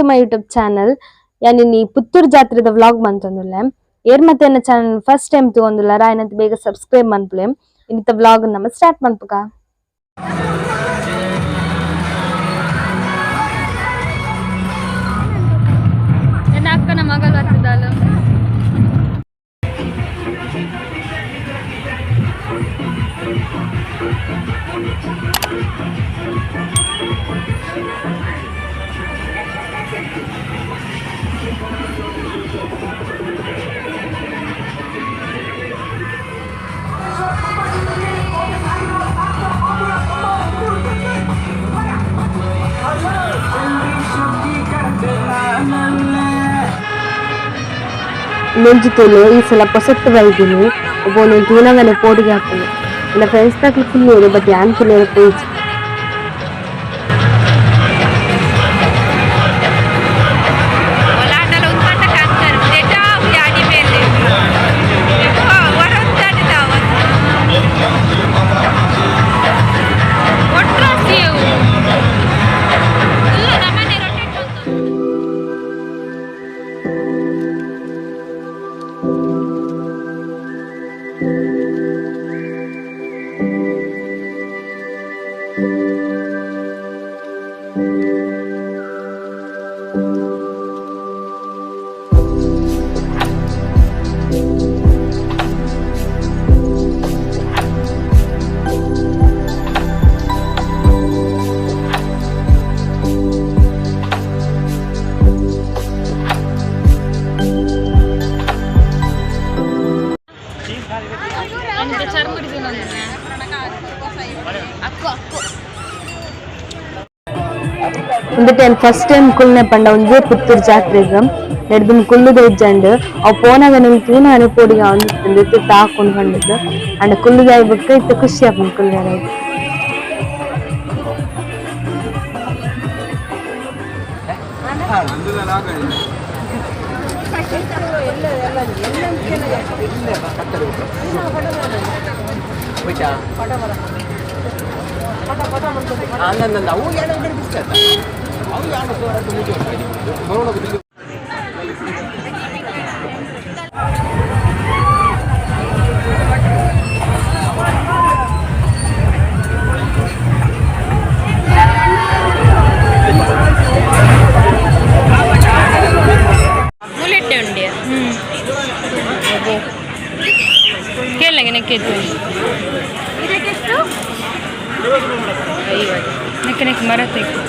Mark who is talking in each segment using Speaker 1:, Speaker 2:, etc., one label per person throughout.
Speaker 1: To my YouTube channel. ಯಾನಿನಿ ಪುತ್ತೂರು ಜಾತ್ರೆದ vlog ಮಂತೊಂದುಲ್ಲೆ. ಏರ್ ಮತ್ತೆ ನನ್ನ ಚಾನಲ್ ಫಸ್ಟ್ ಟೈಮ್ ತಗೊಂಡುಲ್ಲ ರಾಯನಂತ ಬೇಗ ಸಬ್ಸ್ಕ್ರೈಬ್ ಮನ್ಪುಲೆ. ಇನ್ನಿತ ವ್ಲಾಗ್ ನಮ್ಮ ಸ್ಟಾರ್ಟ್ ಮನ್ಪುಗ. ನನ್ನ ಅಕ್ಕನ ಮಗಳು ಹತ್ತದಾಲು. ಮೆಂಜಿತೂಲು ಈ ಸಲ ಪೊಸೆಟ್ಟು ಬೈದಿನಿ ಒಬ್ಬನು ತೂನಗನೆ ಪೋಡಿಗೆ ಹಾಕ್ತೀನಿ ಇಲ್ಲ ಫ್ರೆಂಡ್ಸ್ ತಕ್ಲಿ ಕುಲ್ಲೇರು ಬಟ್ ಯಾನ್ ಕುಲ್ಲೇರು ಪೇಜ್ ಫಸ್ಟ್ ಟೈಮ್ ಕುಲ್ನೆ ಪಂಡ ಒಂದೇ ಪುತ್ತೂರು ಜಾತ್ರೆಗೆ ನಡೆದು ಕುಲ್ಲುದ ಇಜ್ಜಂಡು ಅವು ಪೋನಾಗ ನಿಮ್ಗೆ ತೂನಾನೆ ಪೋಡಿಗ ಒಂದು ತಾಕೊಂಡು ಬಂದಿದ್ದು ಅಂಡ್ ಕುಲ್ಲುದಾಯ ಬುಕ್ಕ ಇತ್ತು ಖುಷಿ ಆಪನ್ ಕುಲ್ಲೇರ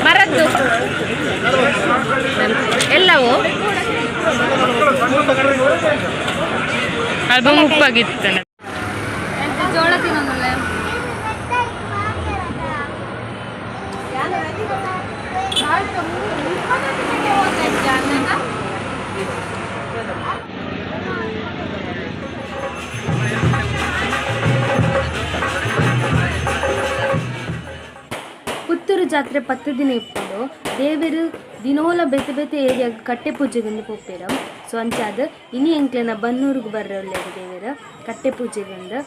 Speaker 1: ಮರದ್ದು ಎಲ್ಲವೂ ಆಲ್ಬಮ್ ಉಪ್ಪಾಗಿತ್ತು ಜೋಳ ತಿನ್ನೋದಲ್ಲ ಪುತ್ತೂರು ಜಾತ್ರೆ 10 ದಿನ ಇಪ್ಪುಂಡು ದೇವೆರು ದಿನೋಲ ಬೇತೆ ಬೇತೆ ಏರಿಯಾ ಕಟ್ಟೆ ಪೂಜೆಗೊಂದು ಪೋಪೇರ ಸೊ ಅಂಚಾದ ಇನಿ ಎಂಕ್ಲೆನ ಬನ್ನೂರಿಗೆ ಬರ್ರೆ ಒಳ್ಳೆಯದು ದೇವೆರು ಕಟ್ಟೆ ಪೂಜೆಗೊಂದು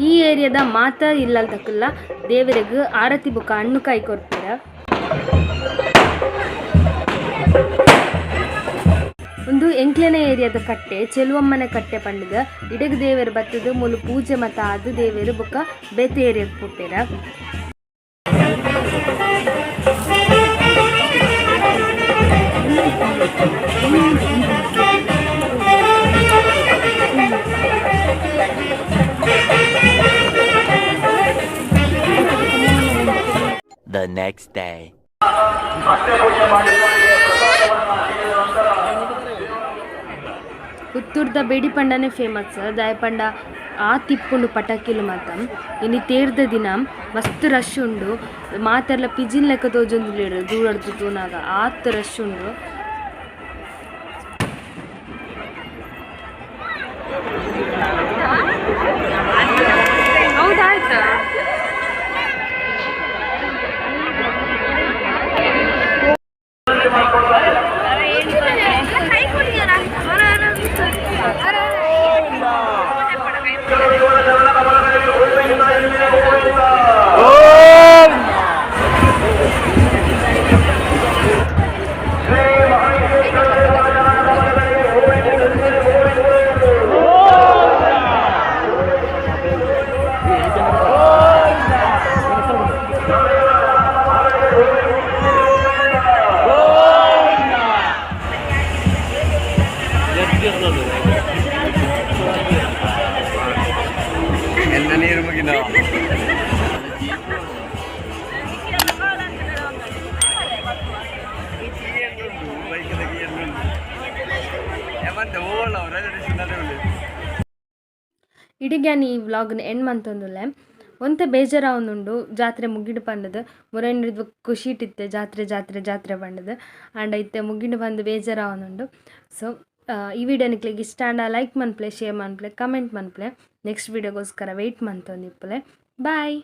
Speaker 1: ಈ ಏರಿಯಾದ ಮಾತ ಇಲ್ಲದಕ್ಕಲ್ಲ ದೇವರಿಗೆ ಆರತಿ ಬುಕ್ಕ ಹಣ್ಣು ಕಾಯಿ ಕೊಡ್ತೀರ ಒಂದು ಎಂಕ್ಲೆನೆ ಏರಿಯಾದ ಕಟ್ಟೆ ಚೆಲುವಮ್ಮನೆ ಕಟ್ಟೆ ಪಂಡಿದ ಇಡಗ ದೇವರು ಬತ್ತದ ಮೂಲ ಪೂಜೆ ಮತ ಅದು ದೇವರು ಬುಕ್ಕ ಬೇತೆ ಏರಿಯಾದ ಪುಟ್ಟೇರ
Speaker 2: The next day.
Speaker 1: ಪುತ್ತೂರ್ದ ಬೇಡಿ ಪಂಡನೇ ಫೇಮಸ್ ದಾಯ ಪಂಡ ಆ ತಿಪ್ಪುಂಡು ಪಟಾಕಿಲು ಮಾತ ಇನ್ನು ತೇರ್ದ ದಿನ ಮಸ್ತ್ ರಶ್ ಉಂಡು ಮಾತೆಲ್ಲ ಪಿಜಿನ್ ಲೆಕ್ಕ ತೋಜೊಂದುಲ್ಲೇರು ದೂರಡ್ದು ತೂನಾಗ ಆತ್ ರಶ್ ಉಂಡು. ಹೌದಾಯ್ತಾ ಇಡಿಗ್ಯಾನ್ ಈ ವ್ಲಾಗ್ನ ಎಂಡ್ ಮಂತೊಂದುಲ್ಲೆ ಒಂತೆ ಬೇಜಾರಾವೊಂದುಂಡು ಜಾತ್ರೆ ಮುಗಿಡು ಪಂಡದು ಮುರೈನ್ರಿದ್ ಖುಷಿ ಇಟ್ಟಿತ್ತೆ ಜಾತ್ರೆ ಜಾತ್ರೆ ಜಾತ್ರೆ ಪಂಡದು ಆಂಡ ಇತ್ತೆ ಮುಗಿಡು ಬಂದು ಬೇಜಾರಾವೊಂದುಂಡು. ಸೊ ಈ ವಿಡಿಯೋ ನಿಕ್ಲಿಗೆ ಇಷ್ಟ ಆಂಡ ಲೈಕ್ ಮನ್ಪ್ಲೆ ಶೇರ್ ಮನ್ಪ್ಲೆ ಕಮೆಂಟ್ ಮನ್ಪ್ಲೆ ನೆಕ್ಸ್ಟ್ ವಿಡಿಯೋಗೋಸ್ಕರ ವೆಯ್ಟ್ ಮಂತೊಂದಿಪ್ಪಲೆ. ಬಾಯ್.